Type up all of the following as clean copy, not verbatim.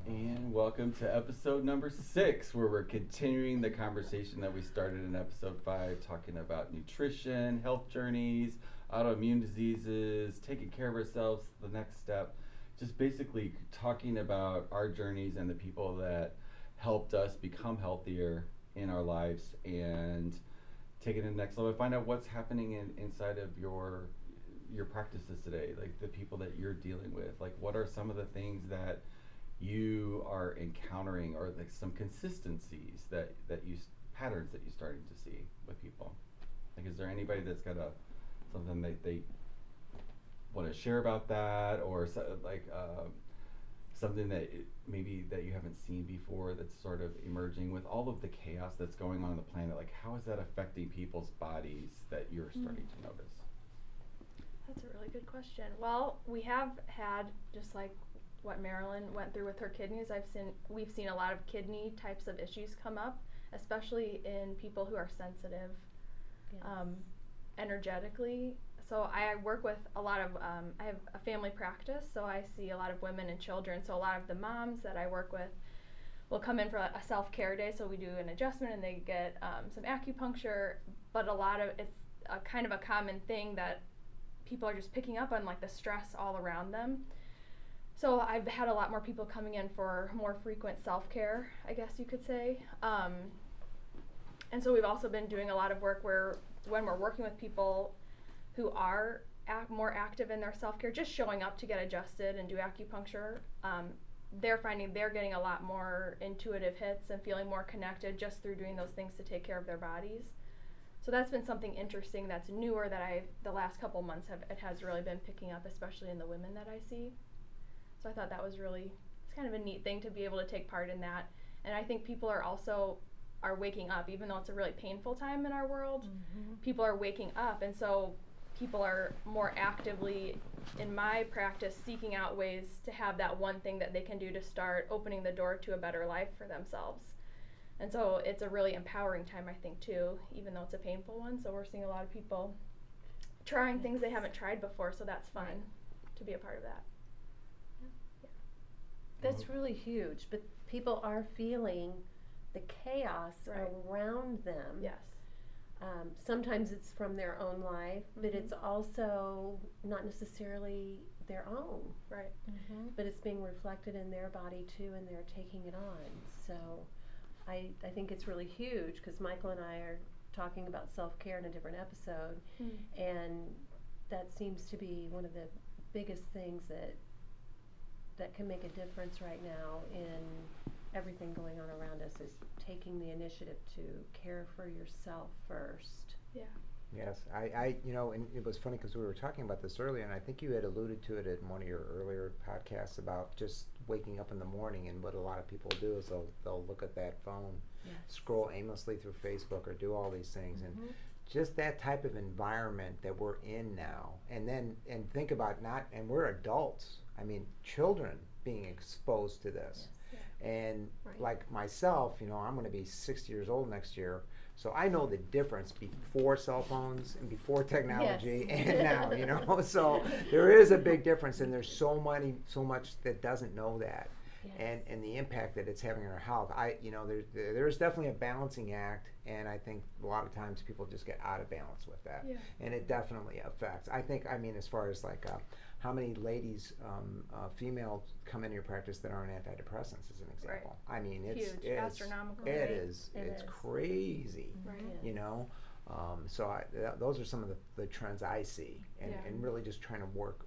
And welcome to episode number 6, where we're continuing the conversation that we started in episode 5, talking about nutrition, health journeys, autoimmune diseases, taking care of ourselves, the next step. Just basically talking about our journeys and the people that helped us become healthier in our lives and take it to the next level. Find out what's happening inside of your practices today, like the people that you're dealing with. Like, what are some of the things that you are encountering, or like some consistencies that you patterns that you're starting to see with people? Like, is there anybody that's got something that they want to share about that, or something that maybe that you haven't seen before that's sort of emerging with all of the chaos that's going on the planet? Like, how is that affecting people's bodies that you're starting to notice? That's a really good question. Well, we have had, just like what Marilyn went through with her kidneys, we've seen a lot of kidney types of issues come up, especially in people who are sensitive energetically. So I work with a lot of, I have a family practice, so I see a lot of women and children. So a lot of the moms that I work with will come in for a self-care day, so we do an adjustment and they get some acupuncture, but a lot of, it's a kind of a common thing that people are just picking up on, like the stress all around them. So I've had a lot more people coming in for more frequent self-care, I guess you could say. And so we've also been doing a lot of work where when we're working with people who are more active in their self-care, just showing up to get adjusted and do acupuncture, they're finding they're getting a lot more intuitive hits and feeling more connected just through doing those things to take care of their bodies. So that's been something interesting that's newer that the last couple months it has really been picking up, especially in the women that I see. So I thought that was it's kind of a neat thing to be able to take part in that. And I think people are waking up, even though it's a really painful time in our world. Mm-hmm. People are waking up, and so people are more actively, in my practice, seeking out ways to have that one thing that they can do to start opening the door to a better life for themselves. And so it's a really empowering time, I think, too, even though it's a painful one. So we're seeing a lot of people trying things they haven't tried before, so that's fun to be a part of that. That's really huge, but people are feeling the chaos around them. Yes. Sometimes it's from their own life, but it's also not necessarily their own. Right. Mm-hmm. But it's being reflected in their body too, and they're taking it on. So I think it's really huge, because Michael and I are talking about self-care in a different episode, and that seems to be one of the biggest things that can make a difference right now in everything going on around us, is taking the initiative to care for yourself first. Yeah. Yes, I and it was funny because we were talking about this earlier, and I think you had alluded to it in one of your earlier podcasts about just waking up in the morning, and what a lot of people do is they'll look at that phone, scroll aimlessly through Facebook, or do all these things, and just that type of environment that we're in now, and think about and we're adults. I mean, children being exposed to this. Yes. And like myself, I'm going to be 60 years old next year, so I know the difference before cell phones and before technology and now, so there is a big difference, and there's so much that doesn't know that. And the impact that it's having on our health. There's definitely a balancing act, and I think a lot of times people just get out of balance with that, and it definitely affects. As far as like how many ladies, female, come into your practice that are on antidepressants, as an example. Right. I mean, it's astronomical. It's crazy, so those are some of the trends I see, and really just trying to work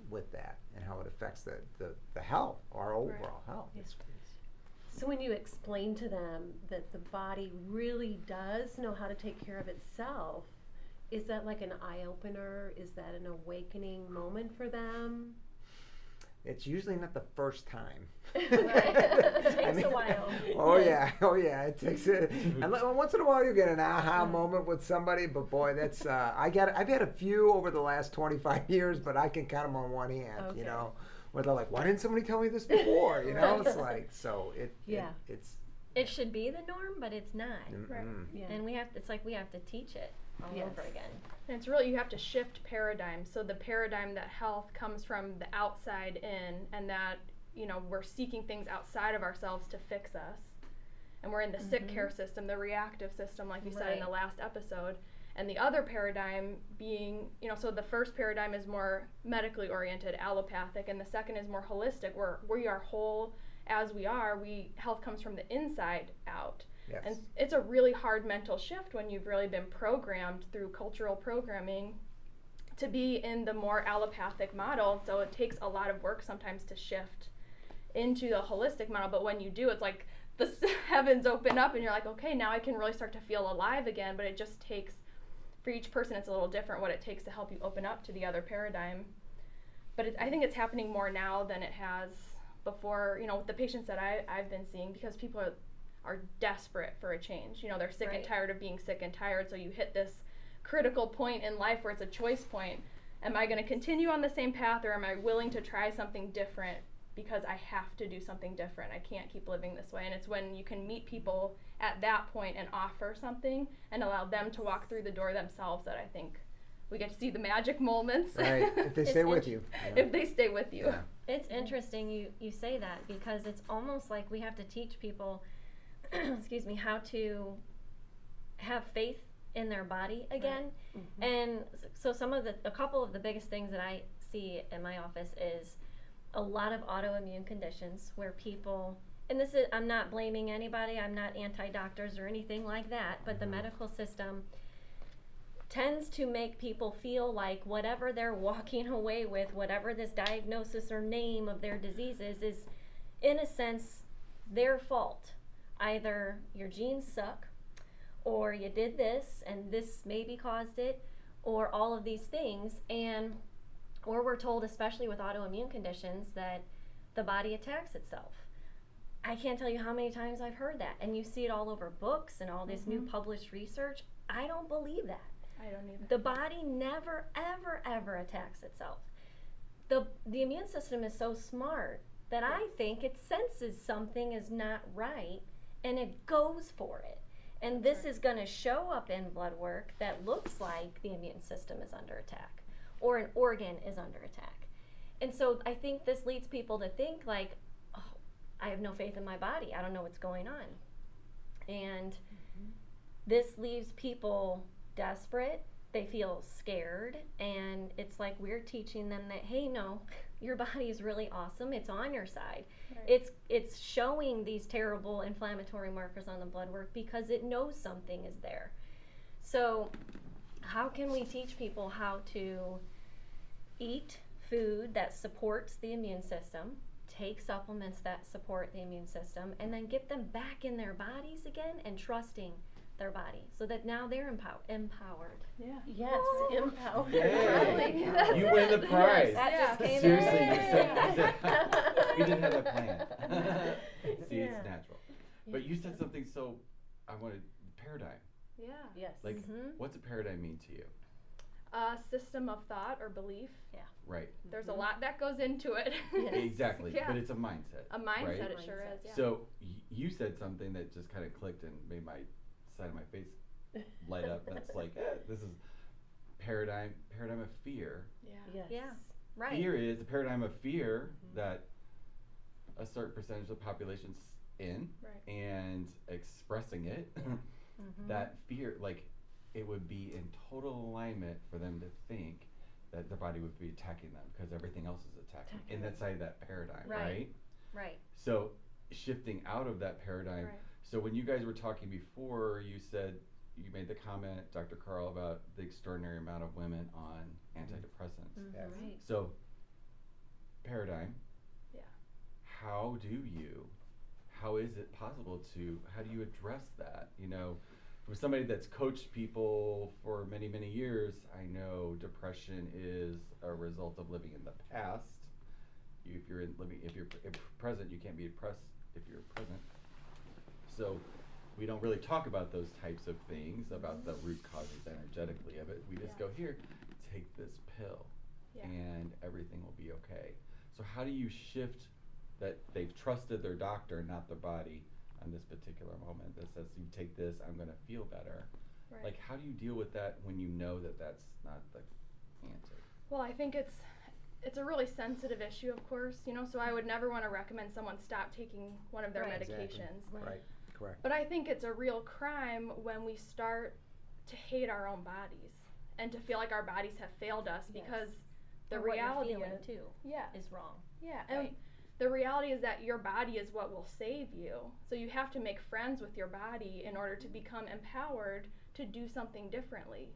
with that and how it affects the health, our overall health. Yes. So when you explain to them that the body really does know how to take care of itself, is that like an eye-opener? Is that an awakening moment for them? It's usually not the first time. It takes a while. Oh yeah, it takes it. And once in a while you get an aha moment with somebody, but boy, that's I've had a few over the last 25 years, but I can count them on one hand. Where they're like, why didn't somebody tell me this before? It's like, so it's. It should be the norm, but it's not. Right. Yeah. And we have to teach it all over again. And it's really, you have to shift paradigms. So the paradigm that health comes from the outside in, and that we're seeking things outside of ourselves to fix us. And we're in the sick care system, the reactive system, like you said in the last episode. And the other paradigm being, so the first paradigm is more medically oriented, allopathic, and the second is more holistic, where we are whole as we are. Health comes from the inside out. Yes. And it's a really hard mental shift when you've really been programmed through cultural programming to be in the more allopathic model. So it takes a lot of work sometimes to shift into the holistic model, but when you do, it's like the heavens open up and you're like, okay, now I can really start to feel alive again. But it just takes, for each person it's a little different what it takes to help you open up to the other paradigm. But I think it's happening more now than it has before, with the patients that I've been seeing, because people are desperate for a change. They're sick and tired of being sick and tired, so you hit this critical point in life where it's a choice point. Am I going to continue on the same path, or am I willing to try something different because I have to do something different? I can't keep living this way. And it's when you can meet people at that point and offer something and allow them to walk through the door themselves that I think we get to see the magic moments. Right, if they stay with you. If they stay with you. Yeah. It's interesting you say that, because it's almost like we have to teach people excuse me, how to have faith in their body again. And so a couple of the biggest things that I see in my office is a lot of autoimmune conditions where people, and this is, I'm not blaming anybody, I'm not anti-doctors or anything like that, but the medical system tends to make people feel like whatever they're walking away with, whatever this diagnosis or name of their disease is in a sense their fault. Either your genes suck, or you did this and this maybe caused it, or all of these things. Or we're told, especially with autoimmune conditions, that the body attacks itself. I can't tell you how many times I've heard that, and you see it all over books and all this new published research. I don't believe that. I don't either. The body never, ever, ever attacks itself. The immune system is so smart that I think it senses something is not right, and it goes for it. And this is going to show up in blood work that looks like the immune system is under attack, or an organ is under attack. And so I think this leads people to think like, oh, I have no faith in my body. I don't know what's going on. And this leaves people desperate. They feel scared. And it's like we're teaching them that, hey, no, your body is really awesome. It's on your side. Right. It's showing these terrible inflammatory markers on the blood work because it knows something is there. So how can we teach people how to eat food that supports the immune system, take supplements that support the immune system, and then get them back in their bodies again and trusting their body so that now they're empowered. Yeah. Yes, empowered. Yay. You win the prize. That just came Seriously, in. you didn't have that plan. See, Yeah. it's natural. But you said something I wanted, paradigm. Yeah. Yes. Like, what's a paradigm mean to you? A system of thought or belief. Yeah. Right. There's a lot that goes into it. Yes. Exactly. Yeah. But it's a mindset. A mindset, right? it sure is, yeah. So you said something that just kind of clicked and made my side of my face light up. That's like, this is paradigm of fear. Yeah. Yes. Yeah. Right. Fear is a paradigm of fear that a certain percentage of the population's in, Right. and expressing it. That fear, like, it would be in total alignment for them to think that their body would be attacking them because everything else is attacking in that side of that paradigm, right? Right. So shifting out of that paradigm. Right. So when you guys were talking before, you made the comment, Dr. Carl, about the extraordinary amount of women on antidepressants. Yes. Right. So paradigm. Yeah. How is it possible how do you address that? For somebody that's coached people for many, many years, I know depression is a result of living in the past. If you're present, you can't be depressed if you're present. So we don't really talk about those types of things, about the root causes energetically of it. We just go, here, take this pill, and everything will be okay. So how do you shift that they've trusted their doctor, not their body, on this particular moment that says, you take this, I'm going to feel better? Right. Like, how do you deal with that when you know that that's not the answer? Well, I think it's a really sensitive issue, of course, you know, so I would never want to recommend someone stop taking one of their Right. medications. Exactly. Right. Correct. But I think it's a real crime when we start to hate our own bodies and to feel like our bodies have failed us, Yes. because the Or what you're reality feeling is, too yeah, is wrong. yeah, and Right. the reality is that your body is what will save you. So you have to make friends with your body in order to become empowered to do something differently.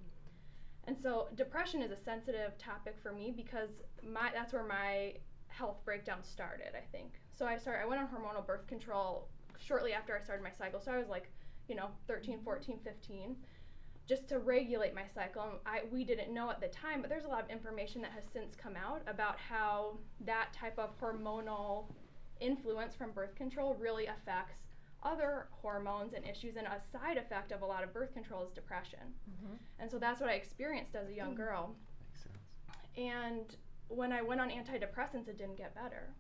And so depression is a sensitive topic for me because that's where my health breakdown started, I think. So I went on hormonal birth control shortly after I started my cycle. So I was like, 13, 14, 15, just to regulate my cycle. And we didn't know at the time, but there's a lot of information that has since come out about how that type of hormonal influence from birth control really affects other hormones and issues, and a side effect of a lot of birth control is depression. Mm-hmm. And so that's what I experienced as a young girl. Makes sense. And when I went on antidepressants, it didn't get better.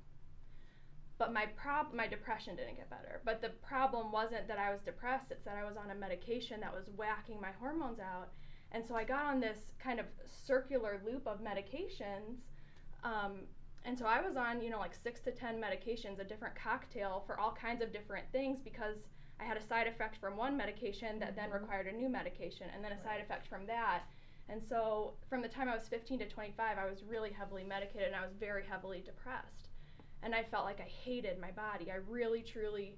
But my depression didn't get better. But the problem wasn't that I was depressed, it's that I was on a medication that was whacking my hormones out. And so I got on this kind of circular loop of medications. And so I was on, like 6 to 10 medications, a different cocktail for all kinds of different things, because I had a side effect from one medication that then required a new medication, and then a side effect from that. And so from the time I was 15 to 25, I was really heavily medicated, and I was very heavily depressed. And I felt like I hated my body. I really, truly,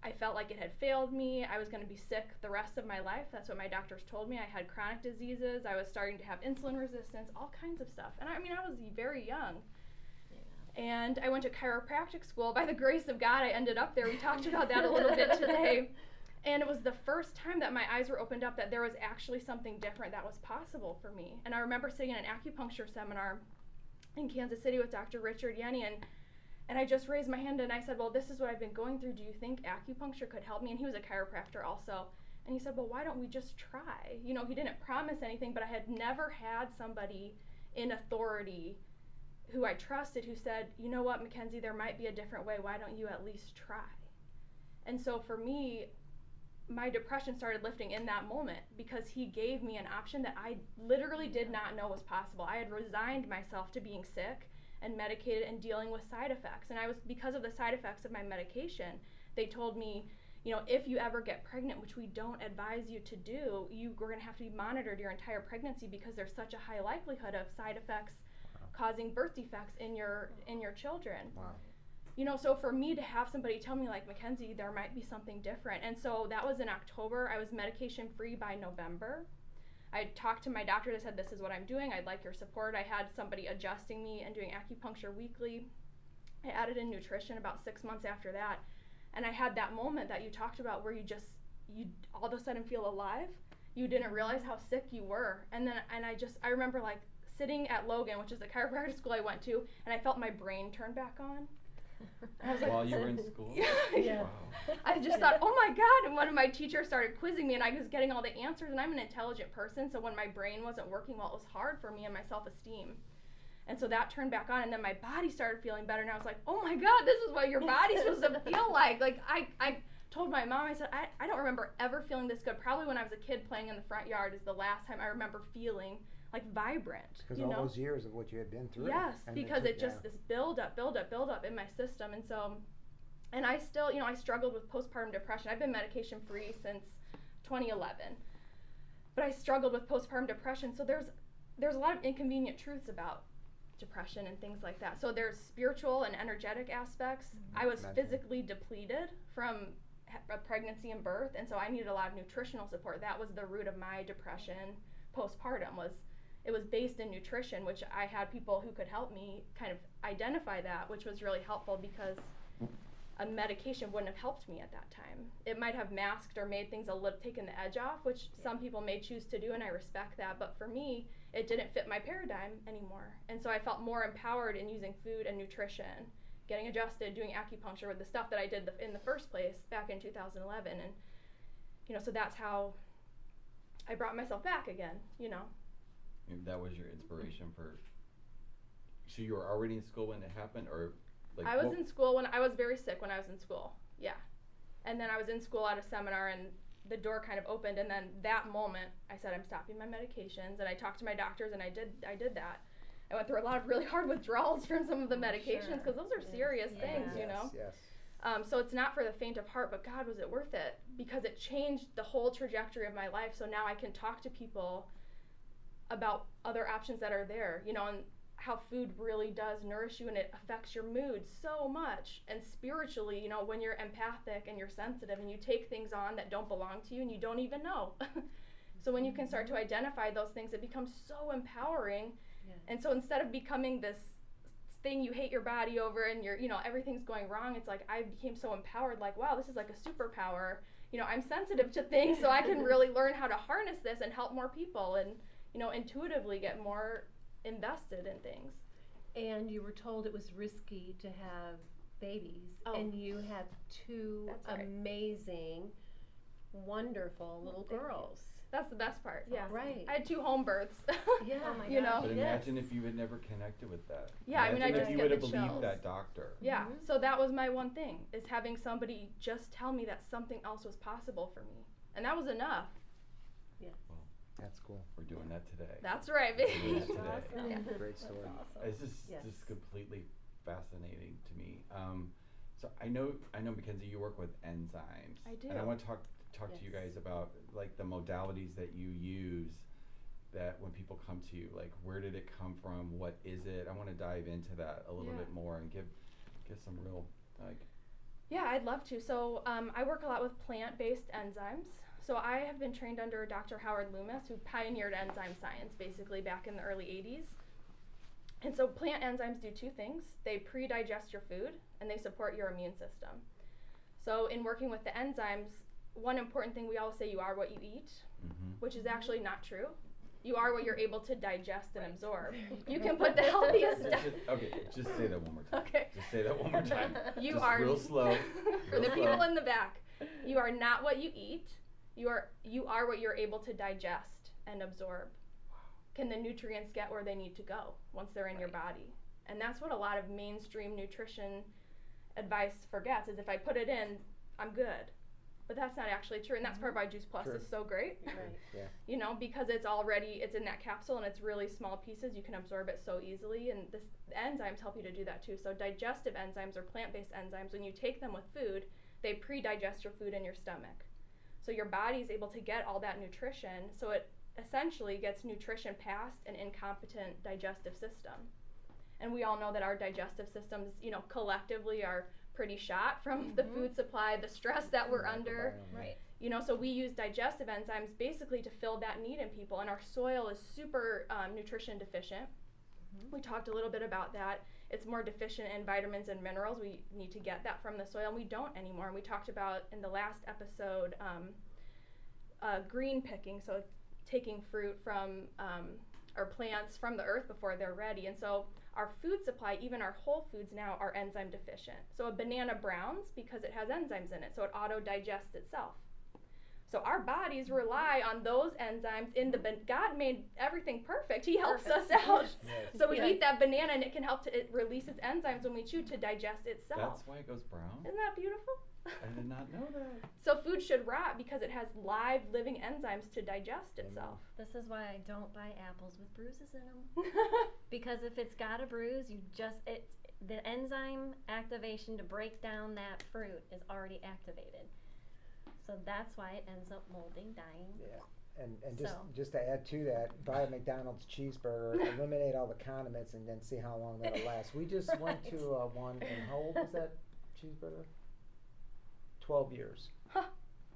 I felt like it had failed me. I was going to be sick the rest of my life. That's what my doctors told me. I had chronic diseases. I was starting to have insulin resistance, all kinds of stuff. And I was very young. Yeah. And I went to chiropractic school. By the grace of God, I ended up there. We talked about that a little bit today. And it was the first time that my eyes were opened up that there was actually something different that was possible for me. And I remember sitting in an acupuncture seminar in Kansas City with Dr. Richard Yenny, and I just raised my hand and I said, well, this is what I've been going through. Do you think acupuncture could help me? And he was a chiropractor also. And he said, well, why don't we just try? He didn't promise anything, but I had never had somebody in authority who I trusted who said, you know what, Mackenzie, there might be a different way. Why don't you at least try? And so for me, my depression started lifting in that moment because he gave me an option that I literally did not know was possible. I had resigned myself to being sick and medicated and dealing with side effects. And because of the side effects of my medication, they told me, if you ever get pregnant, which we don't advise you to do, we're going to have to be monitored your entire pregnancy because there's such a high likelihood of side effects causing birth defects in your children. Wow. So for me to have somebody tell me, like, Mackenzie, there might be something different. And so that was in October. I was medication free by November. I talked to my doctor and said, this is what I'm doing. I'd like your support. I had somebody adjusting me and doing acupuncture weekly. I added in nutrition about 6 months after that. And I had that moment that you talked about where you all of a sudden feel alive. You didn't realize how sick you were. And I remember like sitting at Logan, which is the chiropractic school I went to, and I felt my brain turn back on. I was like, while you were in school? Yeah. Wow. I just thought, oh my God, and one of my teachers started quizzing me and I was getting all the answers, and I'm an intelligent person, so when my brain wasn't working well, it was hard for me and my self-esteem. And so that turned back on, and then my body started feeling better, and I was like, oh my God, this is what your body's supposed to feel like. Like, I told my mom, I said, I don't remember ever feeling this good. Probably when I was a kid playing in the front yard is the last time I remember feeling like vibrant. Because all those years of what you had been through. Yes, and because it just this build up in my system. And so, and I still, I struggled with postpartum depression. I've been medication free since 2011, but I struggled with postpartum depression. So there's a lot of inconvenient truths about depression and things like that. So there's spiritual and energetic aspects. I was physically depleted from a pregnancy and birth, and so I needed a lot of nutritional support. That was the root of my depression postpartum. It was based in nutrition, which I had people who could help me kind of identify that, which was really helpful because a medication wouldn't have helped me at that time. It might have masked or made things taken the edge off, which some people may choose to do, and I respect that. But for me, it didn't fit my paradigm anymore. And so I felt more empowered in using food and nutrition, getting adjusted, doing acupuncture with the stuff that I did in the first place back in 2011. And, so that's how I brought myself back again, And that was your inspiration for. So you were already in school when it happened, or like? I was in school when I was very sick when I was in school. Yeah, and then I was in school at a seminar, and the door kind of opened, and then that moment I said I'm stopping my medications, and I talked to my doctors, and I did that, I went through a lot of really hard withdrawals from some of the medications because those are serious things, you know. Yes. So it's not for the faint of heart, but God, was it worth it? Because it changed the whole trajectory of my life. So now I can talk to people about other options that are there, you know, and how food really does nourish you and it affects your mood so much. And spiritually, you know, when you're empathic and you're sensitive and you take things on that don't belong to you and you don't even know. So when you can start to identify those things, it becomes so empowering. And so instead of becoming this thing you hate your body over and you're, you know, everything's going wrong, it's like I became so empowered, like, wow, this is like a superpower. You know, I'm sensitive to things, so I can really learn how to harness this and help more people and, you know, intuitively get more invested in things. And you were told it was risky to have babies, and you have two amazing, wonderful little girls. That's the best part. Yeah. Right. I had 2 home births. Yeah. Oh my you know. But imagine if you had never connected with that. Yeah, I mean, I Imagine just if you get would the have believed chills. that doctor. Yeah. So that was my one thing, is having somebody just tell me that something else was possible for me, and that was enough. That's cool. We're doing that today. That's right, We're baby. doing that today. Awesome. Great story. That's awesome. It's just completely fascinating to me. So I know Mackenzie, you work with enzymes. I do. And I want to talk to you guys about like the modalities that you use, that when people come to you, like where did it come from? What is it? I want to dive into that a little bit more and give some real like. Yeah, I'd love to. So I work a lot with plant-based enzymes. So I have been trained under Dr. Howard Loomis, who pioneered enzyme science basically back in the early 80s. And so plant enzymes do 2 things. They pre-digest your food and they support your immune system. So in working with the enzymes, one important thing, we always say you are what you eat, which is actually not true. You are what you're able to digest and absorb. You can put the healthiest Just say that one more time. Okay. Just say that one more time. You just are real slow. for the people in the back. You are not what you eat. You are what you're able to digest and absorb. Can the nutrients get where they need to go once they're in your body? And that's what a lot of mainstream nutrition advice forgets, is if I put it in, I'm good. But that's not actually true, and that's part of why Juice Plus is so great. Right. Yeah. You know, because it's in that capsule and it's really small pieces, you can absorb it so easily, and the enzymes help you to do that too. So digestive enzymes or plant-based enzymes, when you take them with food, they pre-digest your food in your stomach. So your body's able to get all that nutrition, so it essentially gets nutrition past an incompetent digestive system. And we all know that our digestive systems, you know, collectively are pretty shot from the food supply, the stress that we're under. Right. You know, so we use digestive enzymes basically to fill that need in people, and our soil is super nutrition deficient. We talked a little bit about that. It's more deficient in vitamins and minerals. We need to get that from the soil, and we don't anymore. And we talked about in the last episode green picking, so taking fruit from or plants from the earth before they're ready. And so our food supply, even our whole foods now, are enzyme deficient. So a banana browns because it has enzymes in it, so it auto-digests itself. So our bodies rely on those enzymes in the God made everything perfect. He helps us out. So we eat that banana and it can help it release its enzymes when we chew to digest itself. That's why it goes brown? Isn't that beautiful? I did not know that. So food should rot because it has live living enzymes to digest itself. This is why I don't buy apples with bruises in them. Because if it's got a bruise, the enzyme activation to break down that fruit is already activated. So that's why it ends up molding, dying. Yeah, and just to add to that, buy a McDonald's cheeseburger, eliminate all the condiments, and then see how long that'll last. We just went to one, and how old was that cheeseburger? 12 years. Huh.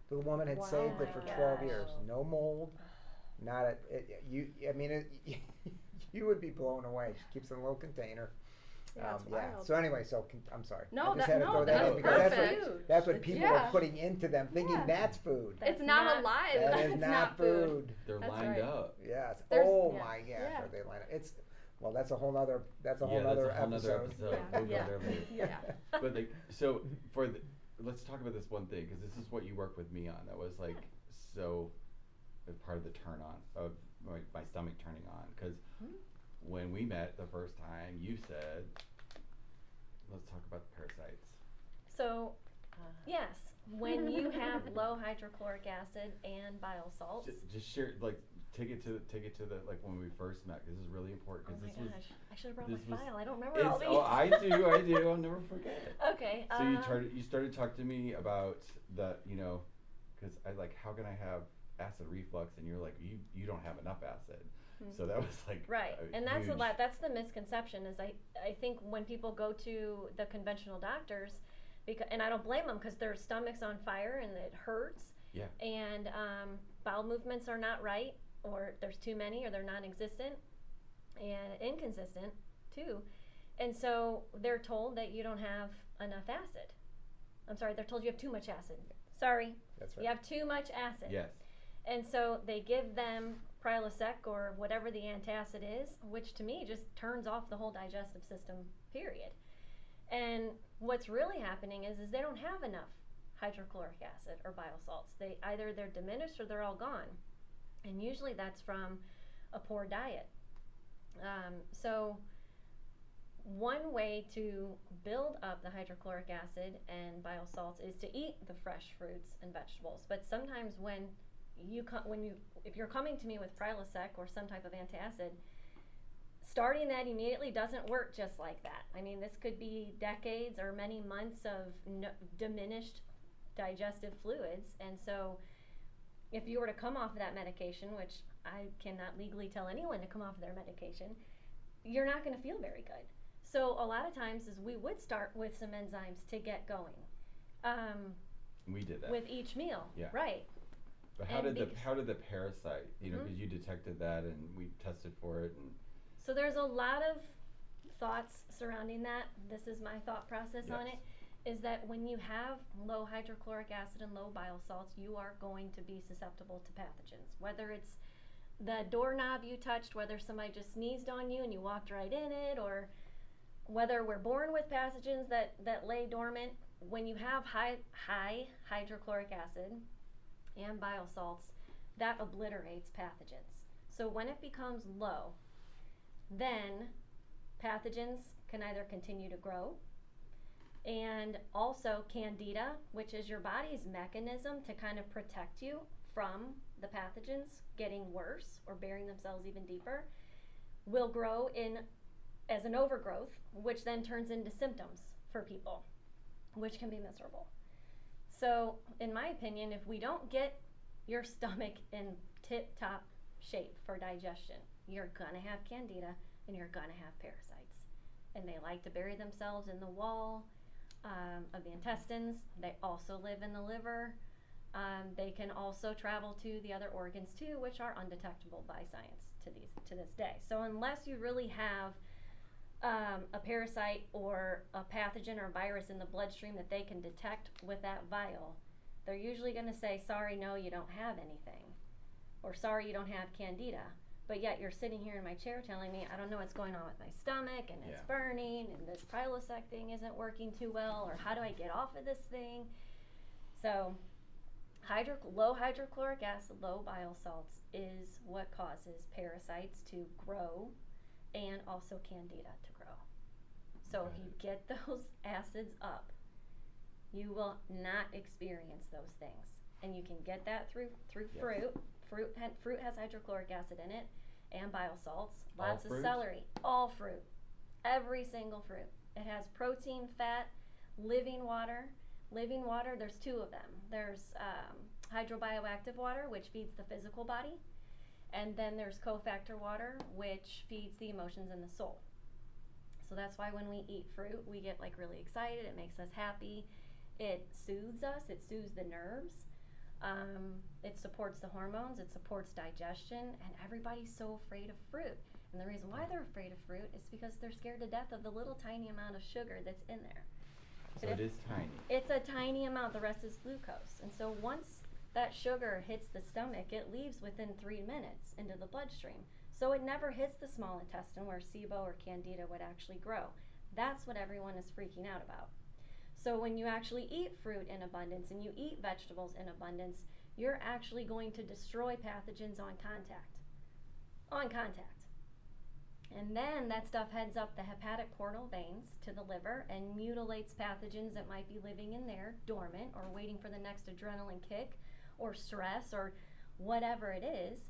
The woman had saved it for 12 years. No mold, not a, you would be blown away. She keeps it in a little container. Yeah, it's wild. So anyway, I'm sorry. No, I just had to throw that that's in because perfect. that's what people are putting into them, thinking that's food. It's not alive. That is It's not food. They're That's lined right. up. Yes. There's- Oh yeah. my gosh, Yeah. are they lined up? It's that's a whole nother That's a whole nother episode. Yeah. We'll go there later. Yeah. But let's talk about this one thing, because this is what you worked with me on. That was like so part of the turn on of my stomach turning on, because when we met the first time, you said, let's talk about the parasites. So, yes, when you have low hydrochloric acid and bile salts, Just share, like, take it to the like when we first met, because this is really important. Oh Because my this gosh, I should have brought this my was- file. I don't remember all was. these. Oh, I do. I'll never forget. Okay. So you started talking to me about the, because I like, how can I have acid reflux? And you're like, you don't have enough acid. So that was like right, and that's huge. that's the misconception. Is I think when people go to the conventional doctors, and I don't blame them, because their stomach's on fire and it hurts. Yeah. And bowel movements are not right, or there's too many, or they're non-existent and inconsistent too. And so they're told that you don't have enough acid. I'm sorry, they're told you have too much acid. Sorry. That's right. You have too much acid. Yes. And so they give them Prilosec or whatever the antacid is, which to me just turns off the whole digestive system, period. And what's really happening is they don't have enough hydrochloric acid or bile salts. Either they're diminished or they're all gone. And usually that's from a poor diet. So one way to build up the hydrochloric acid and bile salts is to eat the fresh fruits and vegetables. But sometimes if you're coming to me with Prilosec or some type of antacid, starting that immediately doesn't work just like that. I mean, this could be decades or many months of diminished digestive fluids. And so if you were to come off of that medication, which I cannot legally tell anyone to come off of their medication, you're not going to feel very good. So a lot of times we would start with some enzymes to get going. We did that with each meal. Yeah. Right. But how did the parasite, because you detected that and we tested for it, and so there's a lot of thoughts surrounding that. This is my thought process on it, is that when you have low hydrochloric acid and low bile salts, you are going to be susceptible to pathogens. Whether it's the doorknob you touched, whether somebody just sneezed on you and you walked right in it, or whether we're born with pathogens that lay dormant. When you have high hydrochloric acid and bile salts, that obliterates pathogens. So when it becomes low, then pathogens can either continue to grow, and also candida, which is your body's mechanism to kind of protect you from the pathogens getting worse or burying themselves even deeper, will grow as an overgrowth, which then turns into symptoms for people, which can be miserable. So in my opinion, if we don't get your stomach in tip-top shape for digestion, you're gonna have candida and you're gonna have parasites. And they like to bury themselves in the wall of the intestines. They also live in the liver. They can also travel to the other organs too, which are undetectable by science to this day. So unless you really have a parasite or a pathogen or a virus in the bloodstream that they can detect with that vial, they're usually going to say, sorry, no, you don't have anything, or sorry, you don't have candida. But yet you're sitting here in my chair telling me I don't know what's going on with my stomach, and it's burning, and this Prilosec thing isn't working too well, or how do I get off of this thing? So low hydrochloric acid, low bile salts is what causes parasites to grow and also candida to grow. So if you get those acids up, you will not experience those things. And you can get that through fruit. Fruit has hydrochloric acid in it and bile salts. Lots of celery. All fruit. Every single fruit. It has protein, fat, living water. Living water, there's two of them. There's hydrobioactive water, which feeds the physical body. And then there's cofactor water, which feeds the emotions and the soul. So that's why when we eat fruit, we get like really excited. It makes us happy. It soothes us. It soothes the nerves. It supports the hormones. It supports digestion. And everybody's so afraid of fruit. And the reason why they're afraid of fruit is because they're scared to death of the little tiny amount of sugar that's in there. So it is tiny. It's a tiny amount. The rest is glucose. And so once that sugar hits the stomach, it leaves within 3 minutes into the bloodstream. So it never hits the small intestine where SIBO or candida would actually grow. That's what everyone is freaking out about. So when you actually eat fruit in abundance and you eat vegetables in abundance, you're actually going to destroy pathogens on contact. On contact. And then that stuff heads up the hepatic portal veins to the liver and mutilates pathogens that might be living in there, dormant, or waiting for the next adrenaline kick, or stress, or whatever it is.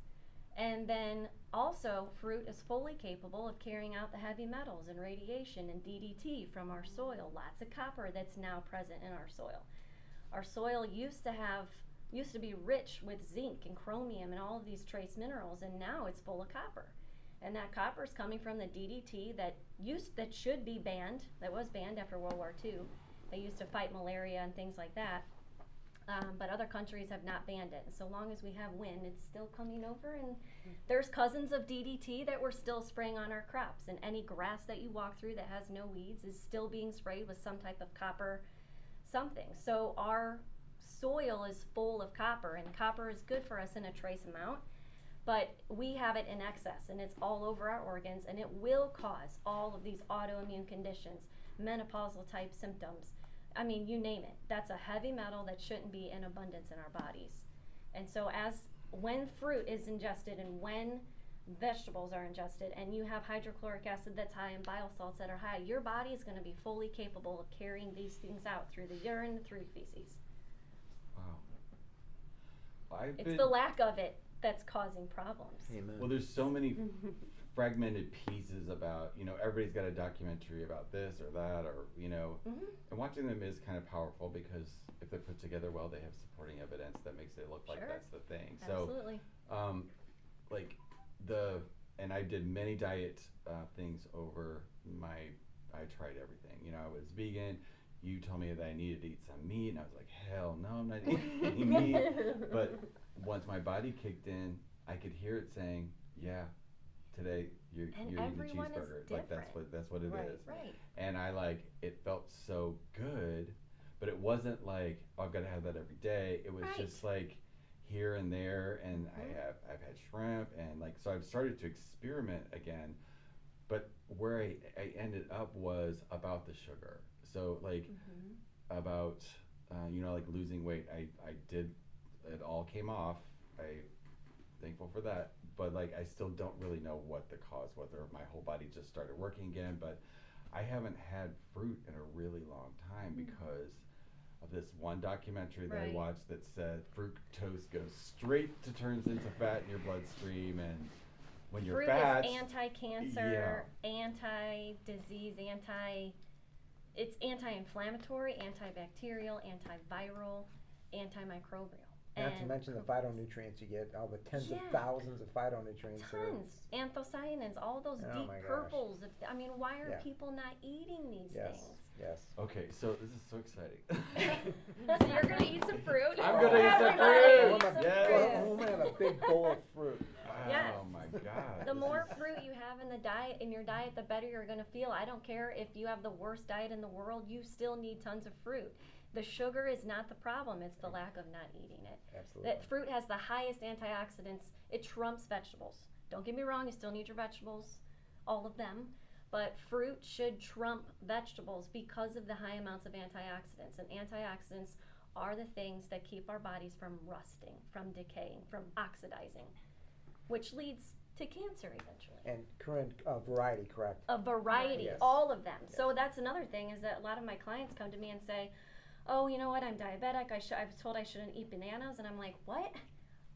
And then also, fruit is fully capable of carrying out the heavy metals and radiation and DDT from our soil. Lots of copper that's now present in our soil. Our soil used to be rich with zinc and chromium and all of these trace minerals, and now it's full of copper. And that copper is coming from the DDT that should be banned, that was banned after World War II. They used to fight malaria and things like that. But other countries have not banned it. And so long as we have wind, it's still coming over. And there's cousins of DDT that we're still spraying on our crops. And any grass that you walk through that has no weeds is still being sprayed with some type of copper something. So our soil is full of copper, and copper is good for us in a trace amount. But we have it in excess, and it's all over our organs, and it will cause all of these autoimmune conditions, menopausal type symptoms. I mean, you name it. That's a heavy metal that shouldn't be in abundance in our bodies. And so when fruit is ingested and when vegetables are ingested and you have hydrochloric acid that's high and bile salts that are high, your body is going to be fully capable of carrying these things out through the urine, through feces. Wow. It's the lack of it that's causing problems. Amen. Well, there's so many fragmented pieces about, everybody's got a documentary about this or that, or, and watching them is kind of powerful because if they're put together well, they have supporting evidence that makes it look like that's the thing. Absolutely. So, and I did many diet things over I tried everything. I was vegan. You told me that I needed to eat some meat, and I was like, hell no, I'm not eating any meat. But once my body kicked in, I could hear it saying, yeah, today you're eating a cheeseburger. Like that's what it is. Right. And it felt so good, but it wasn't like, oh, I've got to have that every day. It was just like here and there, and I've had shrimp, and so I've started to experiment again. But where I ended up was about the sugar. So about losing weight. I did, it all came off. I'm thankful for that. But I still don't really know what the cause, whether my whole body just started working again. But I haven't had fruit in a really long time because of this one documentary that I watched that said fructose goes straight to turns into fat in your bloodstream, and when you're fat, fruit is anti-cancer, anti-disease, it's anti-inflammatory, antibacterial, antiviral, antimicrobial. Not to mention the phytonutrients you get, all the tens of thousands of phytonutrients. Tons. Anthocyanins, all those deep purples. Why are people not eating these things? Yes. Okay, so this is so exciting. So you're going to eat some fruit? I'm going to eat some fruit! I'm going to have a big bowl of fruit. Yes. Oh my God. The more fruit you have in your diet, the better you're going to feel. I don't care if you have the worst diet in the world, you still need tons of fruit. The sugar is not the problem, it's the lack of not eating it. Absolutely. That fruit has the highest antioxidants. It trumps vegetables. Don't get me wrong, you still need your vegetables, all of them, but fruit should trump vegetables because of the high amounts of antioxidants. And antioxidants are the things that keep our bodies from rusting, from decaying, from oxidizing, which leads to cancer eventually. And Corinne, variety, correct? A variety, Yes. all of them. Yes. So that's another thing, is that a lot of my clients come to me and say, oh, you know what, I'm diabetic, I was told I shouldn't eat bananas, and I'm like, what?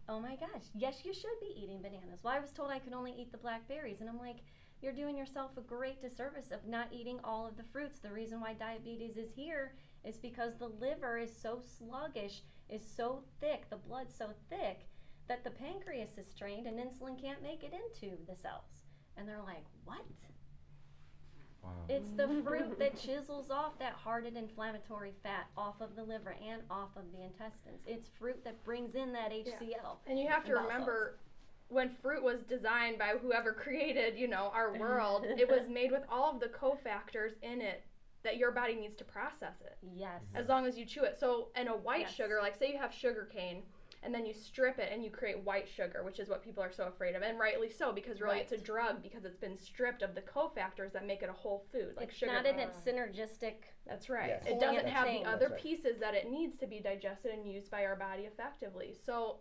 Oh my gosh, yes, you should be eating bananas. Well, I was told I could only eat the blackberries, and I'm like, you're doing yourself a great disservice of not eating all of the fruits. The reason why diabetes is here is because the liver is so sluggish, is so thick, the blood's so thick, that the pancreas is strained and insulin can't make it into the cells. And they're like, what? Wow. It's the fruit that chisels off that hardened inflammatory fat off of the liver and off of the intestines. It's fruit that brings in that HCl. And you have to remember, when fruit was designed by whoever created, our world, it was made with all of the cofactors in it that your body needs to process it. Yes. As long as you chew it. So, and a white sugar, say you have sugar cane, and then you strip it and you create white sugar, which is what people are so afraid of, and rightly so, because really it's a drug because it's been stripped of the cofactors that make it a whole food. It's sugar. not in its synergistic. That's right. Yes. It doesn't have the other That's right. pieces that it needs to be digested and used by our body effectively. So,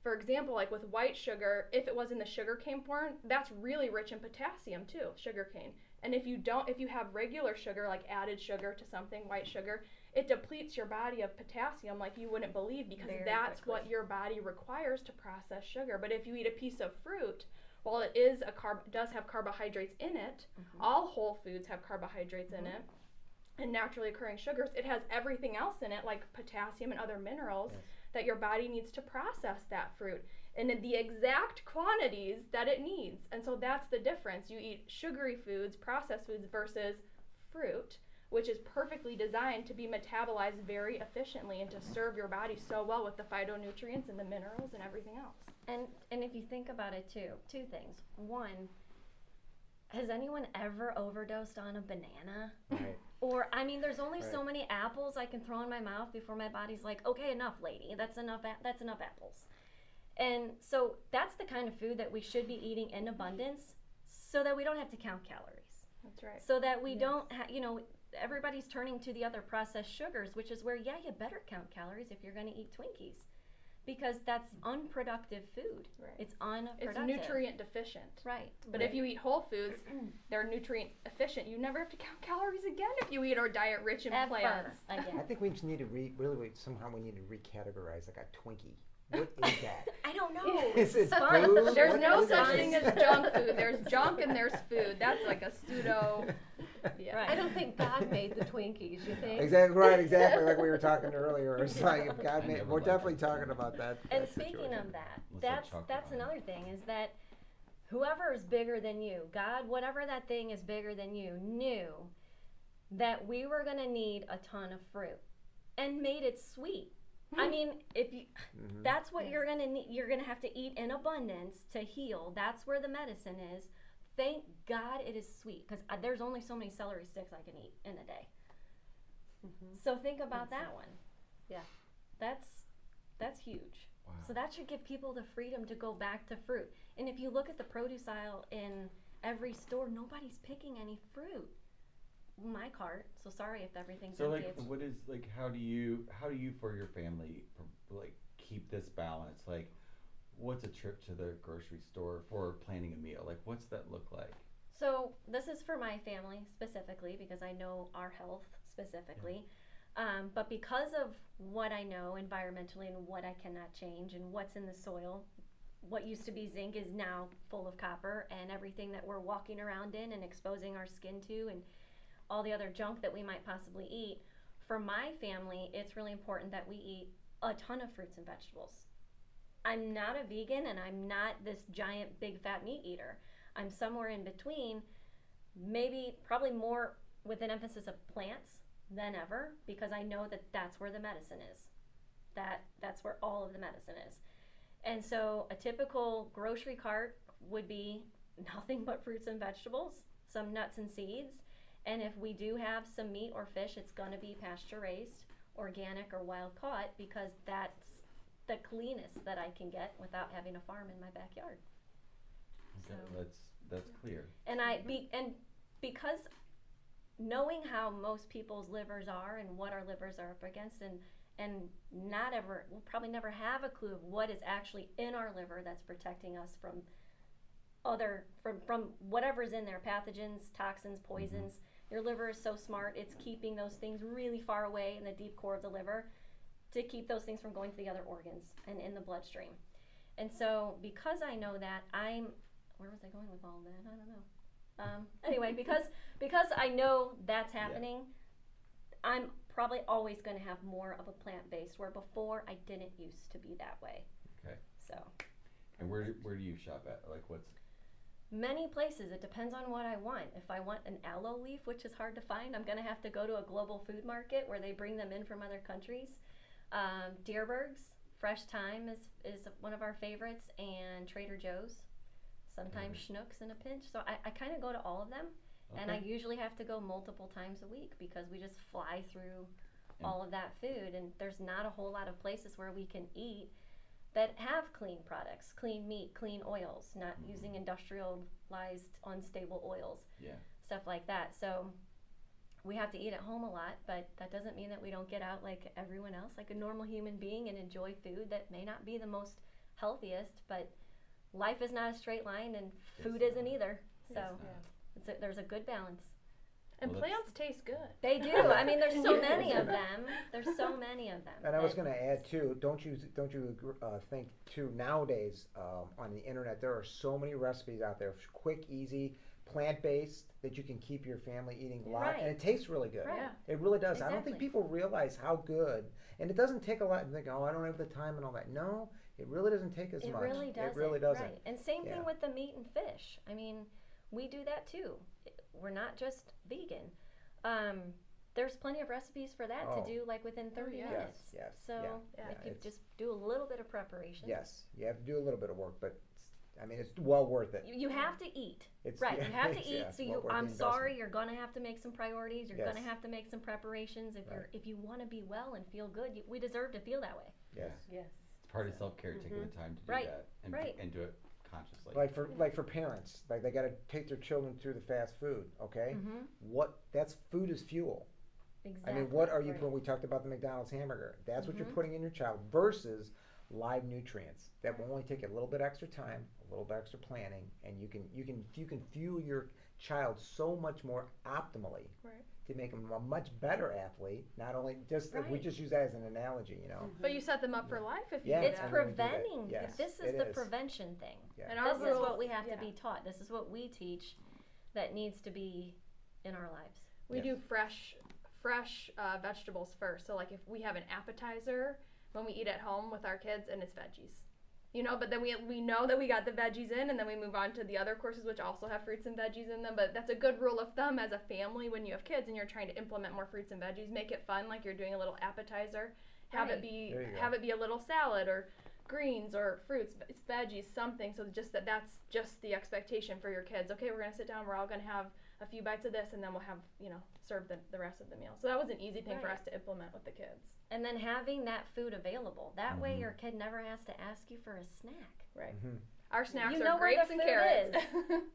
for example, with white sugar, if it was in the sugarcane form, that's really rich in potassium too, sugarcane. And if you have regular sugar, like added sugar to something, white sugar, it depletes your body of potassium like you wouldn't believe, because Very that's quickly. what your body requires to process sugar. But if you eat a piece of fruit, while it is does have carbohydrates in it, all whole foods have carbohydrates in it, and naturally occurring sugars, it has everything else in it, like potassium and other minerals, that your body needs to process that fruit and in the exact quantities that it needs. And so that's the difference. You eat sugary foods, processed foods, versus fruit, which is perfectly designed to be metabolized very efficiently and to serve your body so well with the phytonutrients and the minerals and everything else. And if you think about it too, two things. One, has anyone ever overdosed on a banana? Right. Or, I mean, there's only Right. so many apples I can throw in my mouth before my body's like, okay, enough, lady. That's enough apples. And so that's the kind of food that we should be eating in abundance, so that we don't have to count calories. That's right. So that we don't, everybody's turning to the other processed sugars, which is where, you better count calories if you're going to eat Twinkies. Because that's unproductive food. Right. It's unproductive. It's nutrient deficient. Right. But if you eat whole foods, they're nutrient efficient. You never have to count calories again if you eat our diet rich in plants. I think we just need to somehow we need to recategorize like a Twinkie. What is that? I don't know. Is it Fun. food? There's What no is such it? thing as junk food. There's junk and there's food. That's like a pseudo. Yeah. Right. I don't think God made the Twinkies, you think? Exactly like we were talking earlier. It's like if God I made, never we're liked definitely it. talking about that. And that speaking situation. of that, Let's that's have chocolate that's on it. another thing, is that whoever is bigger than you, God, whatever that thing is bigger than you, knew that we were going to need a ton of fruit and made it sweet. I mean, if you, that's what you're going to need. You're going to have to eat in abundance to heal. That's where the medicine is. Thank God it is sweet, because there's only so many celery sticks I can eat in a day. So think about that one. Yeah. That's huge. Wow. So that should give people the freedom to go back to fruit. And if you look at the produce aisle in every store, nobody's picking any fruit. My cart. So sorry if everything's So empty. like, what is like? How do you for your family like keep this balance? Like, what's a trip to the grocery store for planning a meal? Like, what's that look like? So this is for my family specifically, because I know our health specifically. But because of what I know environmentally and what I cannot change and what's in the soil, what used to be zinc is now full of copper, and everything that we're walking around in and exposing our skin to, and all the other junk that we might possibly eat. For my family, it's really important that we eat a ton of fruits and vegetables. I'm not a vegan, and I'm not this giant big fat meat eater. I'm somewhere in between, probably more with an emphasis of plants than ever, because I know that that's where the medicine is. That's where all of the medicine is. And so a typical grocery cart would be nothing but fruits and vegetables, some nuts and seeds. And if we do have some meat or fish, it's going to be pasture raised, organic, or wild caught, because that's the cleanest that I can get without having a farm in my backyard. Okay, So- that's clear. And because knowing how most people's livers are and what our livers are up against, and we'll probably never have a clue of what is actually in our liver that's protecting us from whatever's in there, pathogens, toxins, poisons. Your liver is so smart, it's keeping those things really far away in the deep core of the liver to keep those things from going to the other organs and in the bloodstream. And so because I know that, where was I going with all of that? I don't know. Anyway, because I know that's happening, I'm probably always going to have more of a plant-based, where before I didn't used to be that way. Okay. So. And where do you shop at? Like, what's Many places. It depends on what I want. If I want an aloe leaf, which is hard to find, I'm going to have to go to a global food market where they bring them in from other countries. Dierberg's Fresh Thyme is one of our favorites, and Trader Joe's. Sometimes Schnucks in a pinch. So I kind of go to all of them, and I usually have to go multiple times a week because we just fly through all of that food, and there's not a whole lot of places where we can eat that have clean products, clean meat, clean oils, not using industrialized, unstable oils, stuff like that. So we have to eat at home a lot, but that doesn't mean that we don't get out like everyone else, like a normal human being, and enjoy food that may not be the most healthiest, but life is not a straight line, and food isn't either. So there's a good balance. And Well, plants taste good. They do. I mean, there's so many of them. There's so many of them. And I was that- going to add too. Don't you think too? Nowadays, on the internet, there are so many recipes out there, quick, easy, plant-based, that you can keep your family eating a lot, Right. and it tastes really good. Right. Yeah. It really does. I don't think Exactly. people realize how good, and it doesn't take a lot. And think, oh, I don't have the time and all that. No, it really doesn't take as It much. really doesn't. It really doesn't. Right. And same Yeah. thing with the meat and fish. I mean, we do that too. We're not just vegan. There's plenty of recipes for that Oh. to do like within 30 yeah. minutes. Yes, So yeah, if you it's- just do a little bit of preparation. Yes, you have to do a little bit of work, but I mean, it's well worth it. You have to eat. It's Right, yeah, you have to it's- eat. yeah, So well you, worth I'm the sorry, investment. you're gonna have to make some priorities. You're Yes. gonna have to make some preparations. Right. If you want to be well and feel good, we deserve to feel that way. Yes. Yes. It's part of self-care, taking the time to do Right, that and, right. and do it consciously. Like for parents, like they got to take their children through the fast food. Okay, Mm-hmm. that's food is fuel. Exactly. I mean, what are you? Right. When we talked about the McDonald's hamburger, that's what you're Mhm. putting in your child versus live nutrients that will only take a little bit extra time, a little bit extra planning, and you can fuel your child so much more optimally Right. to make them a much better athlete. Not only just we Right. just use that as an analogy, you know. But you set them up for life if you Yeah, do It's that. I really do that. preventing. Yes, This is it the is. prevention thing. Yeah. And our This is rules- what we have yeah. to be taught. This is what we teach that needs to be in our lives. We Yes. do fresh vegetables first. So like if we have an appetizer when we eat at home with our kids, and it's veggies, you know. But then we know that we got the veggies in, and then we move on to the other courses which also have fruits and veggies in them. But that's a good rule of thumb as a family when you have kids and you're trying to implement more fruits and veggies. Make it fun, like you're doing a little appetizer. Have Right. it be There you go. have it be a little salad or greens or fruits, veggies, something. So that's just the expectation for your kids. Okay, we're gonna sit down. We're all gonna have a few bites of this, and then we'll have, serve the rest of the meal. So that was an easy thing for Right. us to implement with the kids. And then having that food available. That way Mhm. your kid never has to ask you for a snack. Right. Mhm. Our snacks You are know where grapes the and food carrots.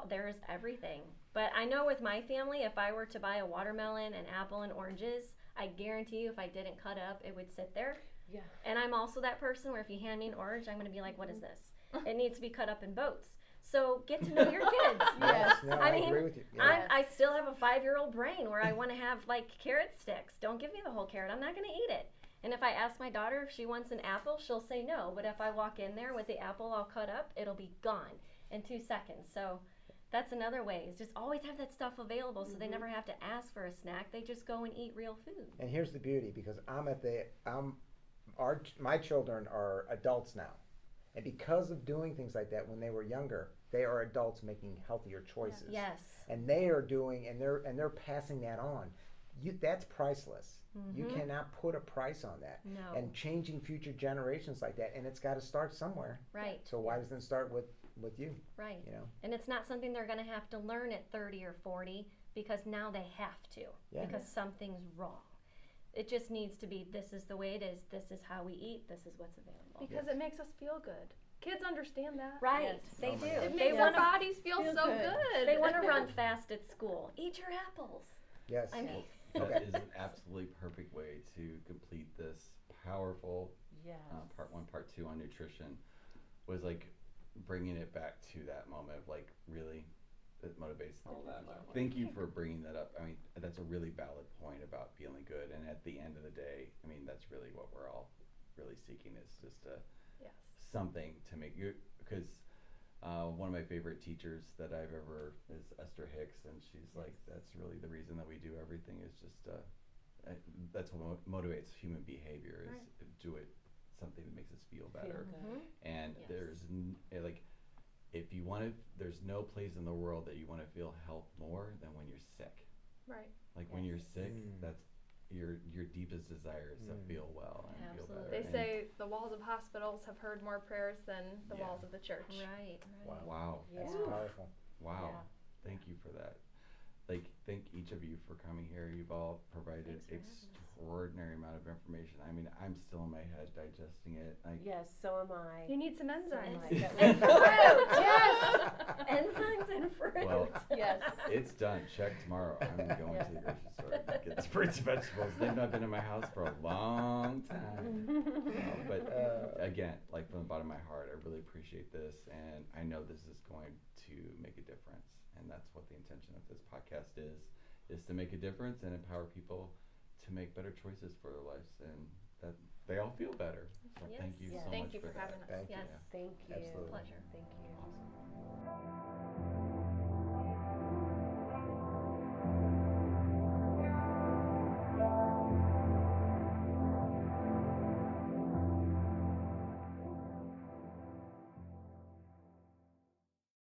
There's everything. But I know with my family, if I were to buy a watermelon, an apple, and oranges, I guarantee you if I didn't cut up, it would sit there. Yeah. And I'm also that person where if you hand me an orange, I'm going to be like, what is this? It needs to be cut up in boats. So get to know your kids. Yes. No, I I mean, agree with you. Yeah. I still have a 5-year-old brain where I want to have like carrot sticks. Don't give me the whole carrot. I'm not going to eat it. And if I ask my daughter if she wants an apple, she'll say no. But if I walk in there with the apple all cut up, it'll be gone in 2 seconds. So that's another way, is just always have that stuff available so they never have to ask for a snack. They just go and eat real food. And here's the beauty, because my children are adults now, and because of doing things like that when they were younger, they are adults making healthier choices. Yes. And they are doing, and they're passing that on. That's priceless. You Mhm. cannot put a price on that. No. And changing future generations like that, and it's got to start somewhere. Right. So why doesn't it start with you? Right. You know. And it's not something they're going to have to learn at 30 or 40 because now they have to Yeah. because something's wrong. It just needs to be, this is the way it is, this is how we eat, this is what's available. Because it makes us feel good. Kids understand that. Right, Yes. they Oh do. my God. It They makes our want to bodies feel, feel so good. good. they want to run fast at school. Eat your apples. Yes. I mean, That is an absolutely perfect way to complete this powerful Yes. part 1, part 2 on nutrition. Was like bringing it back to that moment of like really it motivates. Thank you for bringing that up. I mean, that's a really valid point about feeling good. And at the end of the day, I mean, that's really what we're all really seeking, is just Yes. something to make you, because one of my favorite teachers that I've ever is Esther Hicks, and she's like, that's really the reason that we do everything, is just that's what motivates human behavior, is do it something that makes us feel better. good. And Yes. there's like, if you want to, there's no place in the world that you want to feel health more than when you're sick. Right. Like when you're sick, Mm. that's your deepest desire is to feel well and feel better. They And- say the walls of hospitals have heard more prayers than the Yeah. walls of the church. right, right. Wow. That's Yeah. powerful. Wow. Yeah. Thank you for that. Like, thank each of you for coming here. You've all provided Thanks for having us. extraordinary amount of information. I mean, I'm still in my head digesting it. Like, Yes, so am I. You need some enzymes. Like that. And fruit, Yes. Enzymes and fruit. Well, Yes. it's done. Check tomorrow. I'm going to the grocery store to get the fruits and vegetables. They've not been in my house for a long time. But again, like from the bottom of my heart, I really appreciate this, and I know this is going to make a difference, and that's what the intention of this podcast is is to make a difference and empower people to make better choices for their lives, and that they all feel better. So Yes. thank you Yes. so Thank much you for that. having us. Thank you. Yes. Yeah. Thank you. Absolutely. Pleasure. Thank you. Awesome.